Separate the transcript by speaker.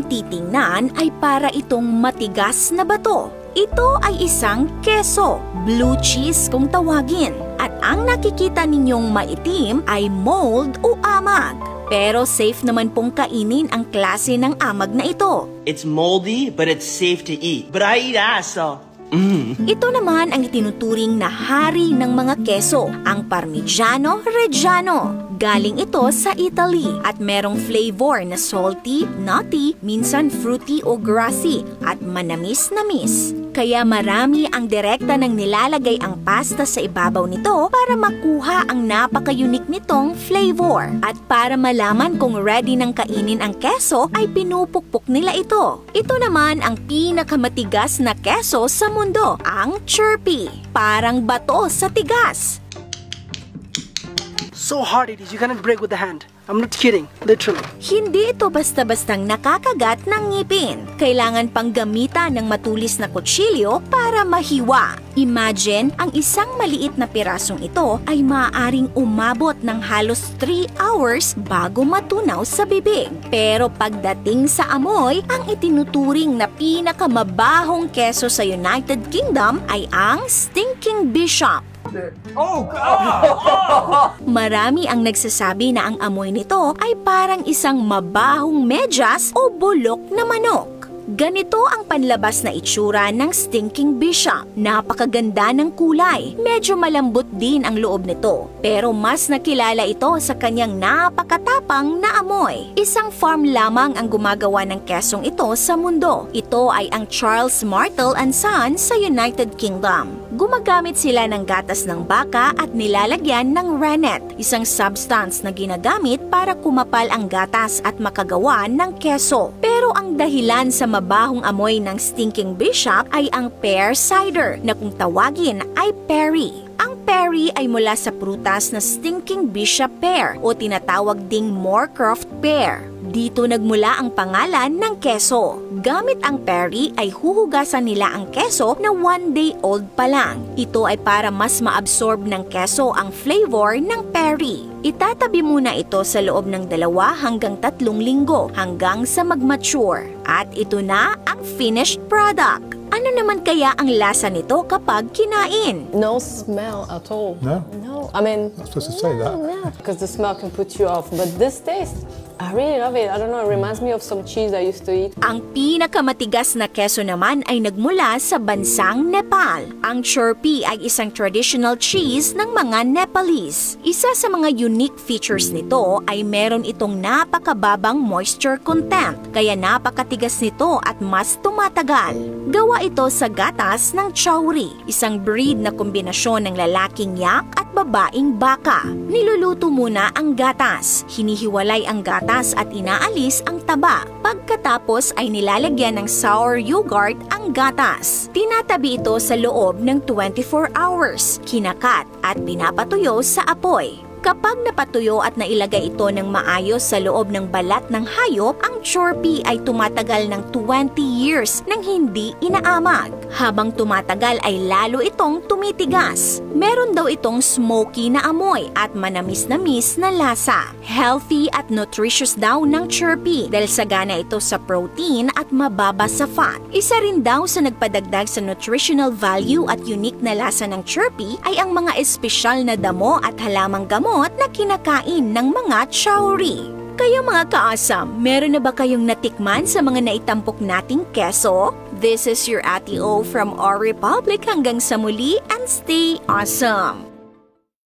Speaker 1: kung titingnan ay para itong matigas na bato. Ito ay isang keso, blue cheese kung tawagin. At ang nakikita ninyong maitim ay mold o amag. Pero safe naman pong kainin ang klase ng amag na ito.
Speaker 2: It's moldy, but it's safe to eat. But I eat ass, so...
Speaker 1: Ito naman ang itinuturing na hari ng mga keso, ang Parmigiano Reggiano. Galing ito sa Italy at merong flavor na salty, nutty, minsan fruity o grassy at manamis-namis. Kaya marami ang direkta nang nilalagay ang pasta sa ibabaw nito para makuha ang napaka-unique nitong flavor. At para malaman kung ready nang kainin ang keso ay pinupukpok nila ito. Ito naman ang pinakamatigas na keso sa mundo, ang Chirpy. Parang bato sa tigas.
Speaker 3: So hard it is, you cannot break with the hand. I'm not kidding, literally.
Speaker 1: Hindi ito basta-bastang nakakagat ng ngipin. Kailangan pang gamitan ng matulis na kutsilyo para mahiwa. Imagine, ang isang maliit na pirasong ito ay maaaring umabot ng halos 3 hours bago matunaw sa bibig. Pero pagdating sa amoy, ang itinuturing na pinakamabahong keso sa United Kingdom ay ang Stinking Bishop.
Speaker 4: Oh, God!
Speaker 1: Marami ang nagsasabi na ang amoy nito ay parang isang mabahong medyas o bulok na manok. Ganito ang panlabas na itsura ng Stinking Bishop. Napakaganda ng kulay. Medyo malambot din ang loob nito. Pero mas nakilala ito sa kanyang napakatapang na amoy. Isang farm lamang ang gumagawa ng kesong ito sa mundo. Ito ay ang Charles Martel & Son sa United Kingdom. Gumagamit sila ng gatas ng baka at nilalagyan ng rennet, isang substance na ginagamit para kumapal ang gatas at makagawa ng keso. Pero ang dahilan sa mabahong amoy ng Stinking Bishop ay ang pear cider na kung tawagin ay perry. Ang perry ay mula sa prutas na Stinking Bishop pear o tinatawag ding Moorcroft pear. Dito nagmula ang pangalan ng keso. Gamit ang perry ay huhugasan nila ang keso na 1 day old pa lang. Ito ay para mas maabsorb ng keso ang flavor ng perry. Itatabi muna ito sa loob ng 2 hanggang 3 linggo hanggang sa mag-mature. At ito na ang finished product. Ano naman kaya ang lasa nito kapag kinain?
Speaker 5: No smell at all.
Speaker 4: No?
Speaker 5: No. I mean,
Speaker 4: Not supposed to say that.
Speaker 5: no, because the smell can put you off. But this taste, I really love it. I don't know, it reminds me of some cheese I used to eat.
Speaker 1: Ang pinakamatigas na keso naman ay nagmula sa bansang Nepal. Ang Chirpy ay isang traditional cheese ng mga Nepalese. Isa sa mga unique features nito ay meron itong napakababang moisture content, kaya napakatigas nito at mas tumatagal. Gawa ito sa gatas ng Chowri, isang breed na kombinasyon ng lalaking yak at babaeng baka. Niluluto muna ang gatas, hinihiwalay ang gatas at inaalis ang taba. Pagkatapos ay nilalagyan ng sour yogurt ang gatas. Tinatabi ito sa loob ng 24 hours, kinakat at pinapatuyo sa apoy. Kapag napatuyo at nailagay ito ng maayos sa loob ng balat ng hayop, ang Chirpy ay tumatagal ng 20 years nang hindi inaamag. Habang tumatagal ay lalo itong tumitigas. Meron daw itong smoky na amoy at manamis-namis na lasa. Healthy at nutritious daw ng Chirpy dahil sagana ito sa protein at mababa sa fat. Isa rin daw sa nagpadagdag sa nutritional value at unique na lasa ng Chirpy ay ang mga espesyal na damo at halamang gamot na kinakain ng mga Chowri. Kayo mga kaasam, meron na ba kayong natikman sa mga naitampok nating keso? This is your Ate O from our Republic. Hanggang sa muli and stay awesome!